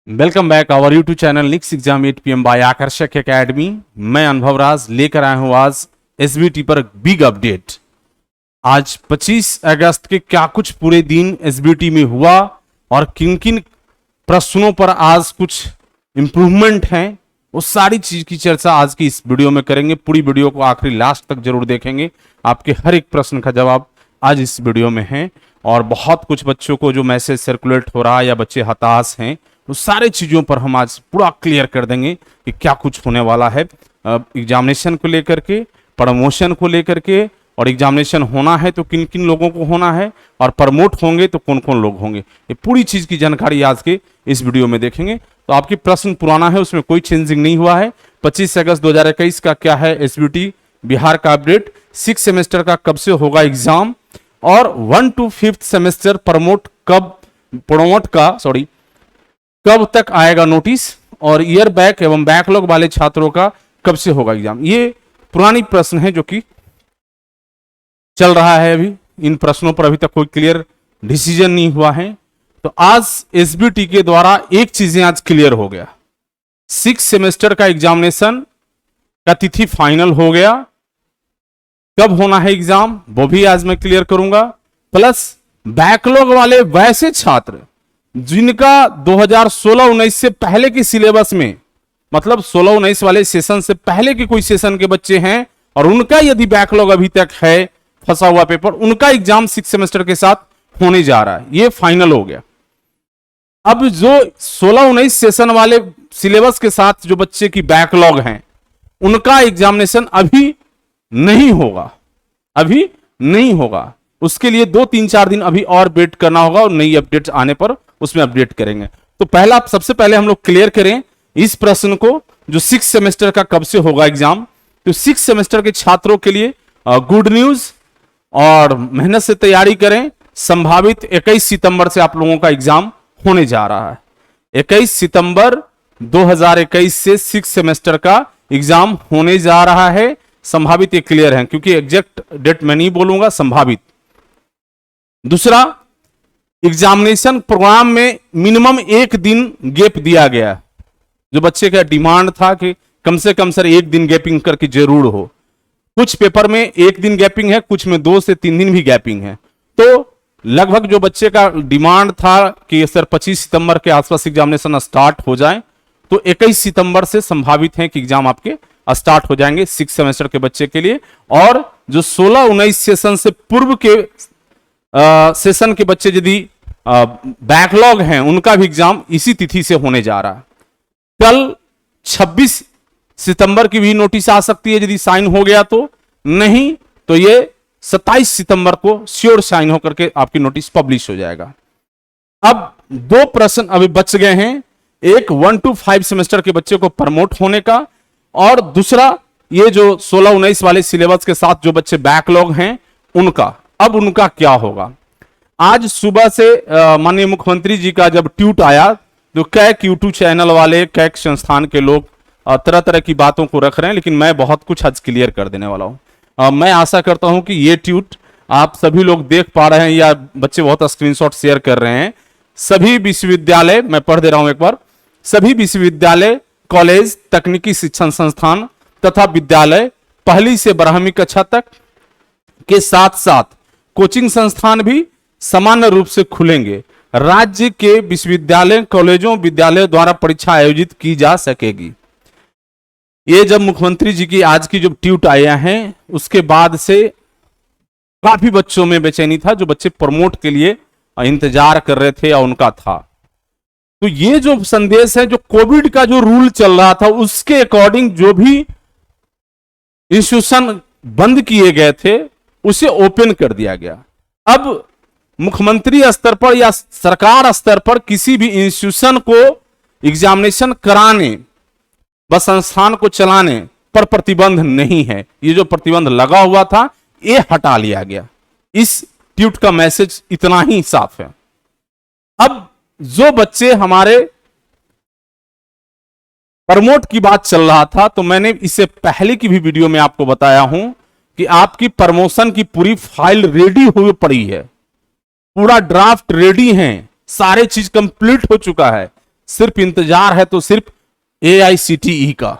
Welcome back our YouTube channel Nix exam 8 PM by Akarshak academy. मैं अनुभव राज लेकर आया हूं आज एसबीटी पर बिग अपडेट। आज 25 अगस्त के क्या कुछ पूरे दिन एसबीटी में हुआ और किन किन प्रश्नों पर आज कुछ इंप्रूवमेंट हैं, वो सारी चीज की चर्चा आज की इस वीडियो में करेंगे। पूरी वीडियो को आखिरी लास्ट तक जरूर देखेंगे। आपके हर एक प्रश्न का जवाब आज इस वीडियो में है और बहुत कुछ बच्चों को जो मैसेज सर्कुलेट हो रहा है या बच्चे हताश हैं, तो सारे चीजों पर हम आज पूरा क्लियर कर देंगे कि क्या कुछ होने वाला है एग्जामिनेशन को लेकर के, प्रमोशन को लेकर के, और एग्जामिनेशन होना है तो किन किन लोगों को होना है और प्रमोट होंगे तो कौन कौन लोग होंगे। ये पूरी चीज की जानकारी आज के इस वीडियो में देखेंगे। तो आपकी प्रश्न पुराना है, उसमें कोई चेंजिंग नहीं हुआ है। 25 अगस्त 2021 का क्या है एसबीटी बिहार का अपडेट, 6 सेमेस्टर का कब से होगा एग्जाम और 1 to 5th सेमेस्टर कब तक आएगा नोटिस, और ईयर बैक एवं बैकलॉग वाले छात्रों का कब से होगा एग्जाम। ये पुरानी प्रश्न है जो कि चल रहा है। अभी इन प्रश्नों पर अभी तक कोई क्लियर डिसीजन नहीं हुआ है। तो आज एसबीटी के द्वारा एक चीजें आज क्लियर हो गया, 6 सेमेस्टर का एग्जामिनेशन का तिथि फाइनल हो गया। कब होना है एग्जाम वो भी आज मैं क्लियर करूंगा। प्लस बैकलॉग वाले वैसे छात्र जिनका 2016-19 से पहले की सिलेबस में, मतलब 16-19 वाले सेशन से पहले के कोई सेशन के बच्चे हैं और उनका यदि बैकलॉग अभी तक है फंसा हुआ पेपर, उनका एग्जाम 6 सेमेस्टर के साथ होने जा रहा है। ये फाइनल हो गया। अब जो 16-19 सेशन वाले सिलेबस के साथ जो बच्चे की बैकलॉग हैं, उनका एग्जामिनेशन अभी नहीं होगा। उसके लिए 2-3-4 दिन अभी और वेट करना होगा और नई अपडेट आने पर उसमें अपडेट करेंगे। तो सबसे पहले हम लोग क्लियर करें इस प्रश्न को, जो 6 सेमेस्टर का कब से होगा एग्जाम। तो 6 सेमेस्टर के छात्रों के लिए गुड न्यूज, और मेहनत से तैयारी करें। संभावित 21 सितंबर से आप लोगों का एग्जाम होने जा रहा है। 21 सितंबर 2021 से 6 सेमेस्टर का एग्जाम होने जा रहा है। संभावित ये क्लियर है, क्योंकि एग्जैक्ट डेट मैं नहीं बोलूंगा, संभावित। दूसरा, एग्जामिनेशन प्रोग्राम में मिनिमम 1 दिन गैप दिया गया। जो बच्चे का डिमांड था कि कम से कम सर 1 दिन गैपिंग करके जरूर हो। कुछ पेपर में 1 दिन गैपिंग है, कुछ में 2 से 3 दिन भी गैपिंग है। तो लगभग जो बच्चे का डिमांड था कि सर 25 सितंबर के आसपास एग्जामिनेशन स्टार्ट हो जाए, तो 21 सितंबर से संभावित है कि एग्जाम आपके स्टार्ट हो जाएंगे 6 सेमेस्टर के बच्चे के लिए। और जो 16-19 सेशन से पूर्व के सेशन के बच्चे यदि बैकलॉग हैं, उनका भी एग्जाम इसी तिथि से होने जा रहा है। कल 26 सितंबर की भी नोटिस आ सकती है, यदि साइन हो गया तो, नहीं तो ये 27 सितंबर को श्योर साइन होकर के आपकी नोटिस पब्लिश हो जाएगा। अब 2 प्रश्न अभी बच गए हैं, एक 1 to 5 सेमेस्टर के बच्चे को प्रमोट होने का, और दूसरा ये जो 16-19 वाले सिलेबस के साथ जो बच्चे बैकलॉग हैं उनका। अब उनका क्या होगा। आज सुबह से माननीय मुख्यमंत्री जी का जब ट्वीट आया, तो कैक यूट्यूब चैनल वाले, कैक संस्थान के लोग तरह तरह की बातों को रख रहे हैं, लेकिन मैं बहुत कुछ आज क्लियर कर देने वाला हूं। मैं आशा करता हूं कि ये ट्वीट आप सभी लोग देख पा रहे हैं या बच्चे बहुत स्क्रीनशॉट शेयर कर रहे हैं। सभी विश्वविद्यालय, मैं पढ़ दे रहा हूं एक बार, सभी विश्वविद्यालय, कॉलेज, तकनीकी शिक्षण संस्थान तथा विद्यालय 1ली से 12वीं कक्षा तक के साथ साथ कोचिंग संस्थान भी सामान्य रूप से खुलेंगे। राज्य के विश्वविद्यालय, कॉलेजों, विद्यालयों द्वारा परीक्षा आयोजित की जा सकेगी। ये जब मुख्यमंत्री जी की आज की जो ट्वीट आया है, उसके बाद से काफी बच्चों में बेचैनी था, जो बच्चे प्रमोट के लिए इंतजार कर रहे थे या उनका था। तो ये जो संदेश है, जो कोविड का जो रूल चल रहा था उसके अकॉर्डिंग जो भी इंस्टीट्यूशन बंद किए गए थे उसे ओपन कर दिया गया। अब मुख्यमंत्री स्तर पर या सरकार स्तर पर किसी भी इंस्टीट्यूशन को एग्जामिनेशन कराने व संस्थान को चलाने पर प्रतिबंध नहीं है। ये जो प्रतिबंध लगा हुआ था ये हटा लिया गया। इस ट्वीट का मैसेज इतना ही साफ है। अब जो बच्चे हमारे प्रमोट की बात चल रहा था, तो मैंने इससे पहले की भी वीडियो में आपको बताया हूं कि आपकी प्रमोशन की पूरी फाइल रेडी हुई पड़ी है, पूरा ड्राफ्ट रेडी है, सारे चीज कंप्लीट हो चुका है। सिर्फ इंतजार है तो सिर्फ AICTE का।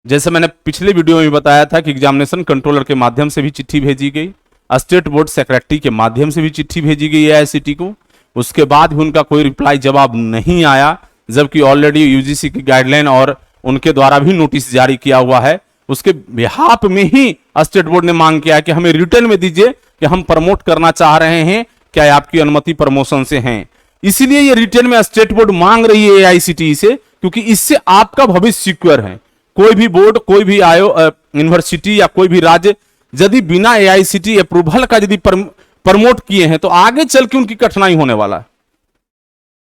जैसे मैंने पिछले वीडियो में बताया था कि एग्जामिनेशन कंट्रोलर के माध्यम से भी चिट्ठी भेजी गई, स्टेट बोर्ड सेक्रेटरी के माध्यम से भी चिट्ठी भेजी गई AICTE को, उसके बाद भी उनका कोई रिप्लाई जवाब नहीं आया, जबकि ऑलरेडी UGC की गाइडलाइन और उनके द्वारा भी नोटिस जारी किया हुआ है। उसके बिहाफ में ही स्टेट बोर्ड ने मांग किया कि हमें रिटर्न में दीजिए कि हम प्रमोट करना चाह रहे हैं, क्या आपकी अनुमति प्रमोशन से है। इसीलिए ये रिटर्न में स्टेट बोर्ड मांग रही है AICTE से, क्योंकि इससे आपका भविष्य सिक्योर है। कोई भी बोर्ड, कोई भी यूनिवर्सिटी या कोई भी राज्य यदि बिना AICTE अप्रूवल का यदि प्रमोट किए हैं तो आगे चल के उनकी कठिनाई होने वाला है।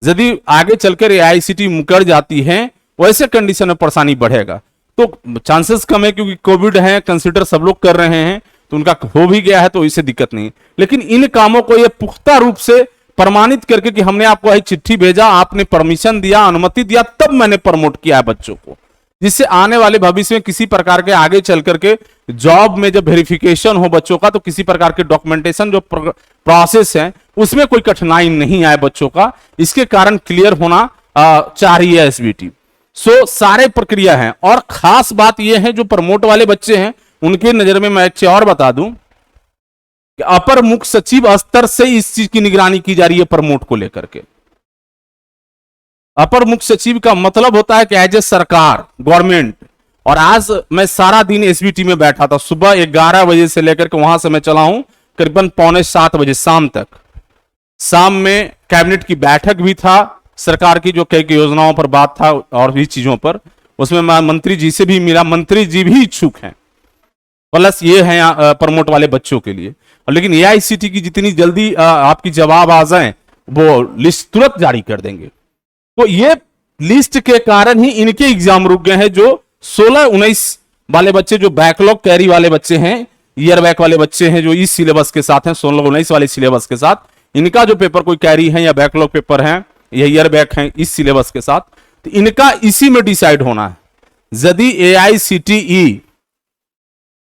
यदि आगे चलकर AICTE मुकर जाती है, वैसे कंडीशन में परेशानी बढ़ेगा। तो चांसेस कम है, क्योंकि कोविड है, कंसीडर सब लोग कर रहे हैं, तो उनका हो भी गया है तो इससे दिक्कत नहीं। लेकिन इन कामों को ये पुख्ता रूप से प्रमाणित करके कि हमने आपको एक चिट्ठी भेजा, आपने परमिशन दिया, अनुमति दिया, तब मैंने प्रमोट किया है बच्चों को, जिससे आने वाले भविष्य में किसी प्रकार के आगे चल करके जॉब में जब वेरिफिकेशन हो बच्चों का, तो किसी प्रकार के डॉक्यूमेंटेशन जो प्रोसेस है उसमें कोई कठिनाई नहीं आए बच्चों का। इसके कारण क्लियर होना चाह रही है SBT। सो सारे प्रक्रिया है। और खास बात यह है जो प्रमोट वाले बच्चे हैं उनके नजर में मैं एक चीज और बता दूं कि अपर मुख्य सचिव स्तर से इस चीज की निगरानी की जा रही है प्रमोट को लेकर के। अपर मुख्य सचिव का मतलब होता है कि एज ए सरकार, गवर्नमेंट। और आज मैं सारा दिन SBT में बैठा था, सुबह 11 बजे से लेकर के वहां से मैं चला हूं करीबन 6:45 बजे शाम तक। शाम में कैबिनेट की बैठक भी था, सरकार की जो कई योजनाओं पर बात था और भी चीजों पर, उसमें मैं मंत्री जी से भी मिला। मंत्री जी भी इच्छुक हैं, प्लस ये है प्रमोट वाले बच्चों के लिए। लेकिन AICTE की जितनी जल्दी आपकी जवाब आ जाए वो लिस्ट तुरंत जारी कर देंगे। तो ये लिस्ट के कारण ही इनके एग्जाम रुक गए हैं। जो 16-19 वाले बच्चे, जो बैकलॉग कैरी वाले बच्चे हैं, ईयर बैक वाले बच्चे हैं, जो इस सिलेबस के साथ हैं, 16-19 वाले सिलेबस के साथ, इनका जो पेपर कोई कैरी है या बैकलॉग पेपर है या ईयर बैक है इस सिलेबस के साथ, तो इनका इसी में डिसाइड होना है। यदि AICTE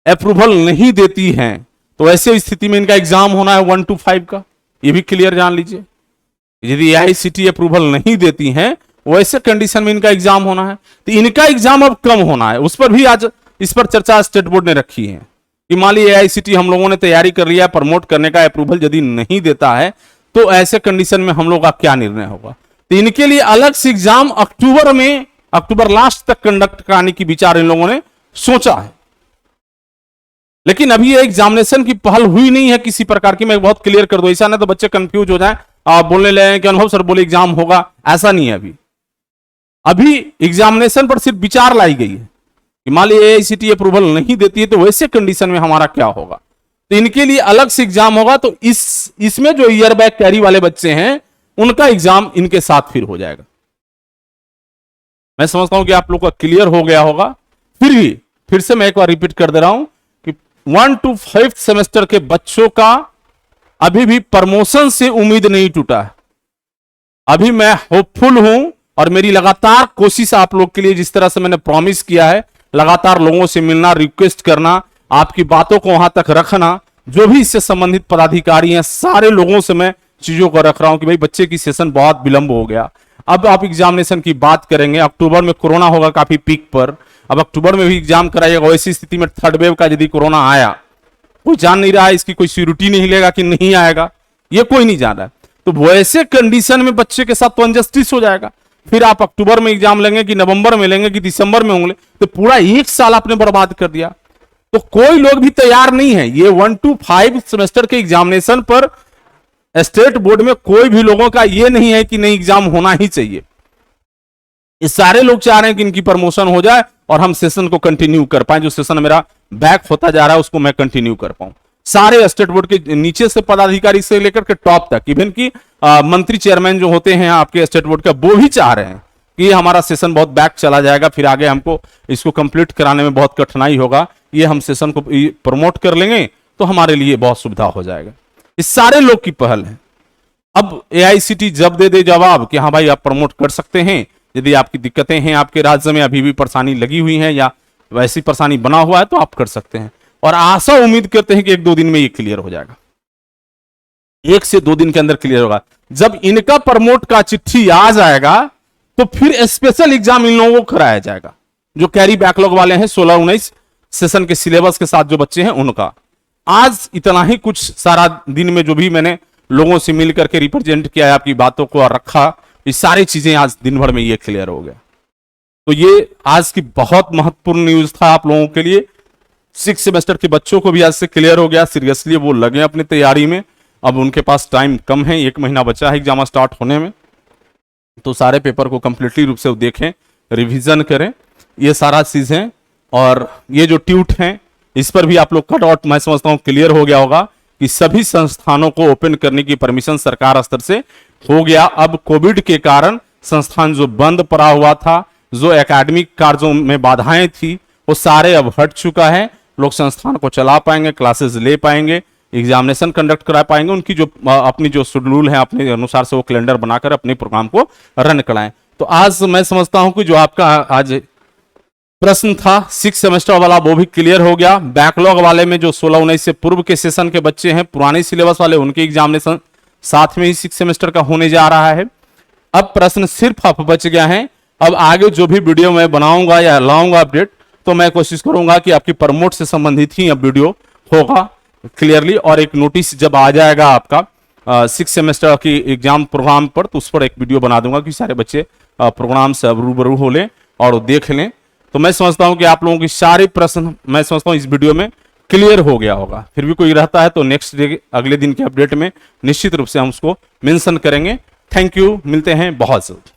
अप्रूवल नहीं देती है तो ऐसे स्थिति में इनका एग्जाम होना है 1 to 5 का, ये भी क्लियर जान लीजिए। यदि AICTE अप्रूवल नहीं देती है वैसे कंडीशन में इनका एग्जाम होना है, तो इनका एग्जाम अब कम होना है। उस पर भी आज इस पर चर्चा स्टेट बोर्ड ने रखी है कि मान ली AICTE हम लोगों ने तैयारी कर लिया, प्रमोट करने का अप्रूवल यदि नहीं देता है तो ऐसे कंडीशन में हम लोग का क्या निर्णय होगा। तो इनके लिए अलग से एग्जाम अक्टूबर लास्ट तक कंडक्ट कराने की विचार इन लोगों ने सोचा है। लेकिन अभी ये एग्जामिनेशन की पहल हुई नहीं है किसी प्रकार की। मैं बहुत क्लियर कर दूं, ऐसा ना तो बच्चे कंफ्यूज हो जाएं, आप बोलने लगे कि अनुभव सर बोले एग्जाम होगा, ऐसा नहीं है। अभी एग्जामिनेशन पर सिर्फ विचार लाई गई है कि मान लीजिए AICTE अप्रूवल नहीं देती है तो वैसे कंडीशन में हमारा क्या होगा। तो इनके लिए अलग से एग्जाम होगा। तो इसमें जो ईयर बैक कैरी वाले बच्चे हैं उनका एग्जाम इनके साथ फिर हो जाएगा। मैं समझता हूं कि आप लोग का क्लियर हो गया होगा। फिर से मैं एक बार रिपीट कर दे रहा हूं कि 1 to 5 सेमेस्टर के बच्चों का अभी भी प्रमोशन से उम्मीद नहीं टूटा है। अभी मैं होपफुल हूं और मेरी लगातार कोशिश आप लोग के लिए, जिस तरह से मैंने प्रॉमिस किया है, लगातार लोगों से मिलना, रिक्वेस्ट करना, आपकी बातों को वहां तक रखना, जो भी इससे संबंधित पदाधिकारी हैं सारे लोगों से मैं चीजों को रख रहा हूं कि भाई बच्चे की सेशन बहुत विलंब हो गया। अब आप एग्जामिनेशन की बात करेंगे, अक्टूबर में कोरोना होगा काफी पीक पर, अब अक्टूबर में भी एग्जाम कराइएगा। वैसी स्थिति में थर्ड वेव का यदि कोरोना आया, कोई जान नहीं रहा है, इसकी कोई श्योरिटी नहीं लेगा कि नहीं आएगा, ये कोई नहीं जान रहा है। तो वैसे कंडीशन में बच्चे के साथ तो अनजस्टिस हो जाएगा। फिर आप अक्टूबर में एग्जाम लेंगे कि नवंबर में लेंगे कि दिसंबर में होंगे, तो पूरा 1 साल आपने बर्बाद कर दिया। तो कोई लोग भी तैयार नहीं है। ये 1 to 5 सेमेस्टर के एग्जामिनेशन पर स्टेट बोर्ड में कोई भी लोगों का ये नहीं है कि नहीं एग्जाम होना ही चाहिए। ये सारे लोग चाह रहे हैं कि इनकी प्रमोशन हो जाए और हम सेशन को कंटिन्यू कर पाए। जो सेशन मेरा बैक होता जा रहा है उसको मैं कंटिन्यू कर पाऊं। सारे स्टेट बोर्ड के नीचे से पदाधिकारी से लेकर के टॉप तक, इवन की मंत्री चेयरमैन जो होते हैं आपके स्टेट बोर्ड का, वो भी चाह रहे हैं कि हमारा सेशन बहुत बैक चला जाएगा, फिर आगे हमको इसको कंप्लीट कराने में बहुत कठिनाई होगा। ये हम सेशन को प्रमोट कर लेंगे तो हमारे लिए बहुत सुविधा हो जाएगा। इस सारे लोग की पहल है। अब AICTE जब दे जवाब कि हाँ भाई आप प्रमोट कर सकते हैं, यदि आपकी दिक्कतें हैं, आपके राज्य में अभी भी परेशानी लगी हुई है या वैसी परेशानी बना हुआ है, तो आप कर सकते हैं। और आशा उम्मीद करते हैं कि 1-2 दिन में ये क्लियर हो जाएगा। 1 से 2 दिन के अंदर क्लियर होगा। जब इनका प्रमोट का चिट्ठी आ जाएगा तो फिर स्पेशल एग्जाम इन लोगों को कराया जाएगा, जो कैरी बैकलॉग वाले हैं 16-19 सेशन के सिलेबस के साथ जो बच्चे हैं उनका। आज इतना ही कुछ, सारा दिन में जो भी मैंने लोगों से मिलकर के रिप्रेजेंट किया है, आपकी बातों को रखा, ये सारी चीजें आज दिन भर में ये क्लियर हो गया। तो ये आज की बहुत महत्वपूर्ण न्यूज था आप लोगों के लिए। 6 सेमेस्टर के बच्चों को भी आज से क्लियर हो गया, सीरियसली वो लगे अपनी तैयारी में। अब उनके पास टाइम कम है, 1 महीना बचा है एग्जाम स्टार्ट होने में, तो सारे पेपर को कंप्लीटली रूप से देखें, रिवीजन करें, ये सारा चीजें। और ये जो ट्यूट हैं इस पर भी आप लोग का डाउट मैं समझता हूं क्लियर हो गया होगा कि सभी संस्थानों को ओपन करने की परमिशन सरकार स्तर से हो गया। अब कोविड के कारण संस्थान जो बंद पड़ा हुआ था, जो एकेडमिक कार्यों में बाधाएं थी, वो सारे अब हट चुका है। लोग संस्थान को चला पाएंगे, क्लासेस ले पाएंगे, एग्जामिनेशन कंडक्ट करा पाएंगे, उनकी जो अपनी जो शेड्यूल है अपने अनुसार से वो कैलेंडर बनाकर अपने प्रोग्राम को रन कराएं। तो आज मैं समझता हूं कि जो आपका आज प्रश्न था 6 सेमेस्टर वाला वो भी क्लियर हो गया। बैकलॉग वाले में जो 16-19 से पूर्व के सेशन के बच्चे हैं, पुराने सिलेबस वाले, उनके एग्जामिनेशन साथ में ही 6 सेमेस्टर का होने जा रहा है। अब प्रश्न सिर्फ अब बच गया है। अब आगे जो भी वीडियो मैं बनाऊंगा या लाऊंगा अपडेट, तो मैं कोशिश करूंगा कि आपकी प्रमोट से संबंधित ही अब वीडियो होगा क्लियरली। और एक नोटिस जब आ जाएगा आपका 6 सेमेस्टर की एग्जाम प्रोग्राम पर, तो उस पर एक वीडियो बना दूंगा कि सारे बच्चे प्रोग्राम से रूबरू हो लें और देख लें। तो मैं समझता हूं कि आप लोगों की सारे प्रश्न मैं समझता हूं इस वीडियो में क्लियर हो गया होगा। फिर भी कोई रहता है तो नेक्स्ट डे अगले दिन के अपडेट में निश्चित रूप से हम उसको मेंशन करेंगे। थैंक यू, मिलते हैं बहुत जल्द।